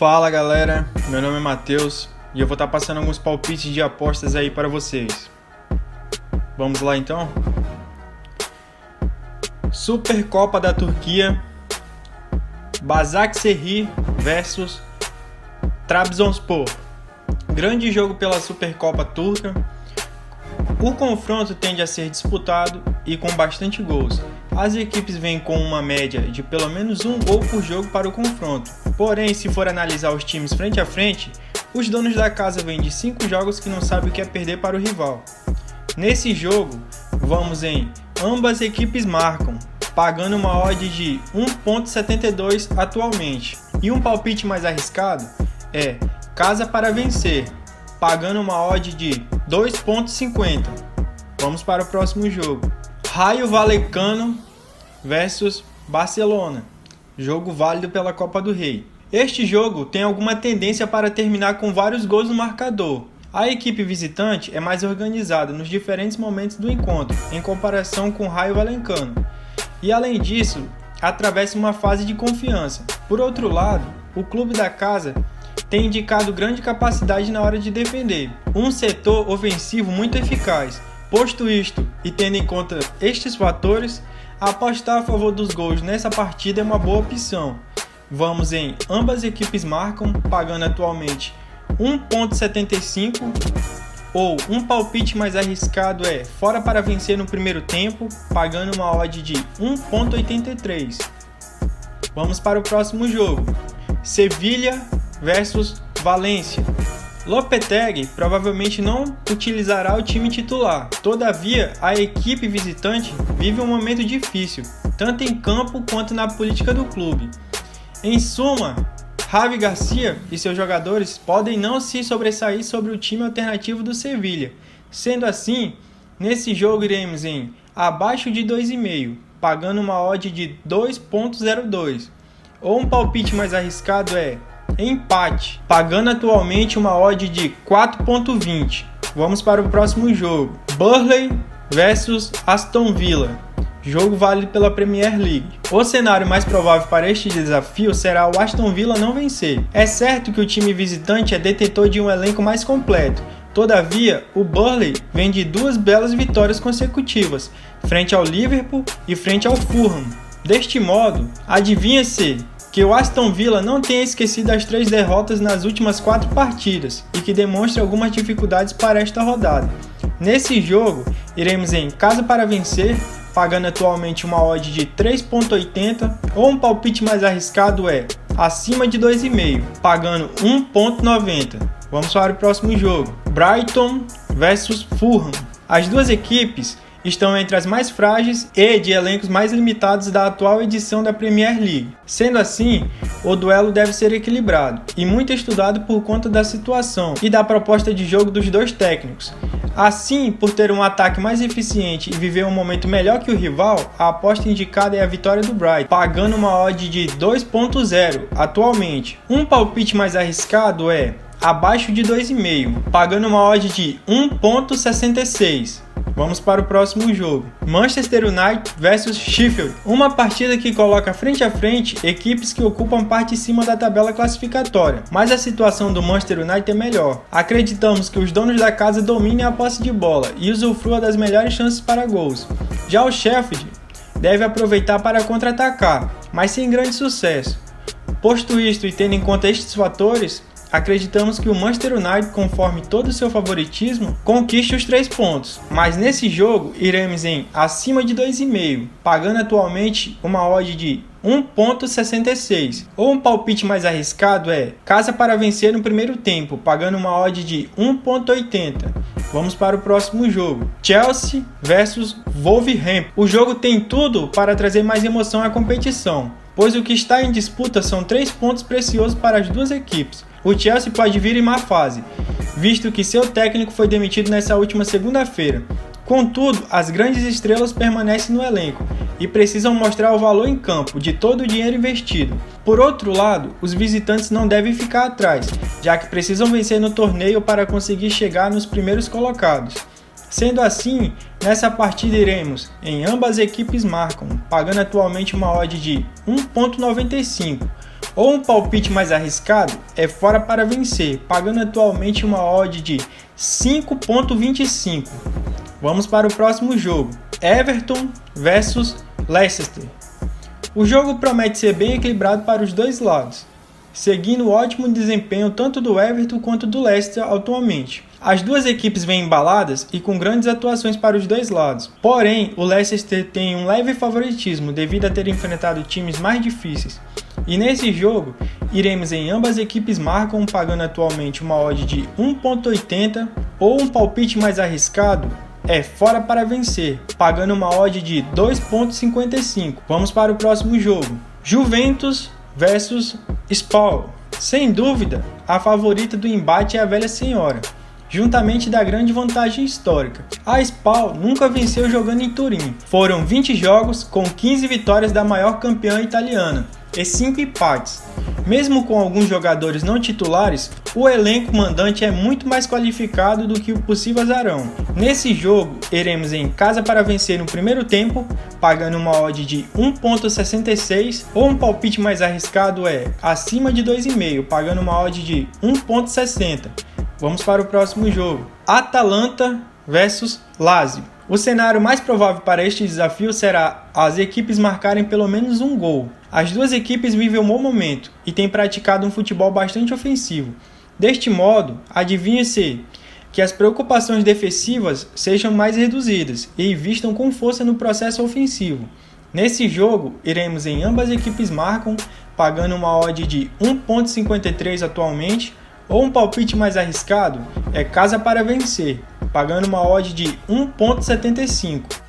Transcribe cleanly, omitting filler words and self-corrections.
Fala galera, meu nome é Matheus e eu vou estar passando alguns palpites de apostas aí para vocês. Vamos lá então? Supercopa da Turquia, Başakşehir versus Trabzonspor. Grande jogo pela Supercopa Turca. O confronto tende a ser disputado e com bastante gols. As equipes vêm com uma média de pelo menos um gol por jogo para o confronto. Porém, se for analisar os times frente a frente, os donos da casa vêm de 5 jogos que não sabem o que é perder para o rival. Nesse jogo, vamos em ambas equipes marcam, pagando uma odd de 1.72 atualmente. E um palpite mais arriscado é casa para vencer, pagando uma odd de 2.50. Vamos para o próximo jogo. Rayo Vallecano versus Barcelona. Jogo válido pela Copa do Rei. Este jogo tem alguma tendência para terminar com vários gols no marcador. A equipe visitante é mais organizada nos diferentes momentos do encontro, em comparação com o Rayo Vallecano. E além disso, atravessa uma fase de confiança. Por outro lado, o clube da casa tem indicado grande capacidade na hora de defender, um setor ofensivo muito eficaz. Posto isto e tendo em conta estes fatores, apostar a favor dos gols nessa partida é uma boa opção. Vamos em ambas equipes marcam, pagando atualmente 1.75, ou um palpite mais arriscado é fora para vencer no primeiro tempo, pagando uma odd de 1.83. Vamos para o próximo jogo. Sevilha versus Valência. Lopetegui provavelmente não utilizará o time titular, todavia a equipe visitante vive um momento difícil, tanto em campo quanto na política do clube. Em suma, Javi Garcia e seus jogadores podem não se sobressair sobre o time alternativo do Sevilha. Sendo assim, nesse jogo iremos em abaixo de 2,5, pagando uma odd de 2.02. Ou um palpite mais arriscado é empate, pagando atualmente uma odd de 4.20. Vamos para o próximo jogo. Burnley versus Aston Villa. Jogo válido pela Premier League. O cenário mais provável para este desafio será o Aston Villa não vencer. É certo que o time visitante é detentor de um elenco mais completo. Todavia, o Burnley vem de 2 belas vitórias consecutivas, frente ao Liverpool e frente ao Fulham. Deste modo, adivinha-se que o Aston Villa não tenha esquecido as 3 derrotas nas últimas 4 partidas e que demonstre algumas dificuldades para esta rodada. Nesse jogo, iremos em casa para vencer, pagando atualmente uma odd de 3.80, ou um palpite mais arriscado é acima de 2,5, pagando 1.90. Vamos para o próximo jogo. Brighton versus Fulham. As duas equipes estão entre as mais frágeis e de elencos mais limitados da atual edição da Premier League. Sendo assim, o duelo deve ser equilibrado e muito estudado por conta da situação e da proposta de jogo dos dois técnicos. Assim, por ter um ataque mais eficiente e viver um momento melhor que o rival, a aposta indicada é a vitória do Brighton, pagando uma odd de 2.0 atualmente. Um palpite mais arriscado é abaixo de 2,5, pagando uma odd de 1.66. Vamos para o próximo jogo. Manchester United versus Sheffield. Uma partida que coloca frente a frente equipes que ocupam parte de cima da tabela classificatória, mas a situação do Manchester United é melhor. Acreditamos que os donos da casa dominem a posse de bola e usufruam das melhores chances para gols. Já o Sheffield deve aproveitar para contra-atacar, mas sem grande sucesso. Posto isto e tendo em conta estes fatores, acreditamos que o Manchester United, conforme todo o seu favoritismo, conquiste os 3 pontos. Mas nesse jogo, iremos em acima de 2,5, pagando atualmente uma odd de 1.66. Ou um palpite mais arriscado é casa para vencer no primeiro tempo, pagando uma odd de 1.80. Vamos para o próximo jogo. Chelsea versus Wolverhampton. O jogo tem tudo para trazer mais emoção à competição, pois o que está em disputa são 3 pontos preciosos para as duas equipes. O Chelsea pode vir em má fase, visto que seu técnico foi demitido nessa última segunda-feira. Contudo, as grandes estrelas permanecem no elenco e precisam mostrar o valor em campo de todo o dinheiro investido. Por outro lado, os visitantes não devem ficar atrás, já que precisam vencer no torneio para conseguir chegar nos primeiros colocados. Sendo assim, nessa partida iremos em ambas equipes marcam, pagando atualmente uma odd de 1.95, Ou um palpite mais arriscado é fora para vencer, pagando atualmente uma odd de 5,25. Vamos para o próximo jogo, Everton versus Leicester. O jogo promete ser bem equilibrado para os dois lados, seguindo o ótimo desempenho tanto do Everton quanto do Leicester atualmente. As duas equipes vêm embaladas e com grandes atuações para os dois lados. Porém, o Leicester tem um leve favoritismo devido a ter enfrentado times mais difíceis. E nesse jogo, iremos em ambas equipes marcam, pagando atualmente uma odd de 1,80 ou um palpite mais arriscado é fora para vencer, pagando uma odd de 2,55. Vamos para o próximo jogo, Juventus versus Spal. Sem dúvida, a favorita do embate é a velha senhora, juntamente da grande vantagem histórica. A Spal nunca venceu jogando em Turim. Foram 20 jogos com 15 vitórias da maior campeã italiana e 5 empates. Mesmo com alguns jogadores não titulares, o elenco mandante é muito mais qualificado do que o possível azarão. Nesse jogo, iremos em casa para vencer no primeiro tempo, pagando uma odd de 1,66 ou um palpite mais arriscado é acima de 2,5, pagando uma odd de 1,60. Vamos para o próximo jogo, Atalanta versus Lazio. O cenário mais provável para este desafio será as equipes marcarem pelo menos um gol. As duas equipes vivem um bom momento e têm praticado um futebol bastante ofensivo. Deste modo, adivinha-se que as preocupações defensivas sejam mais reduzidas e investam com força no processo ofensivo. Nesse jogo, iremos em ambas equipes marcam, pagando uma odd de 1,53 atualmente, ou um palpite mais arriscado é casa para vencer, pagando uma odd de 1,75.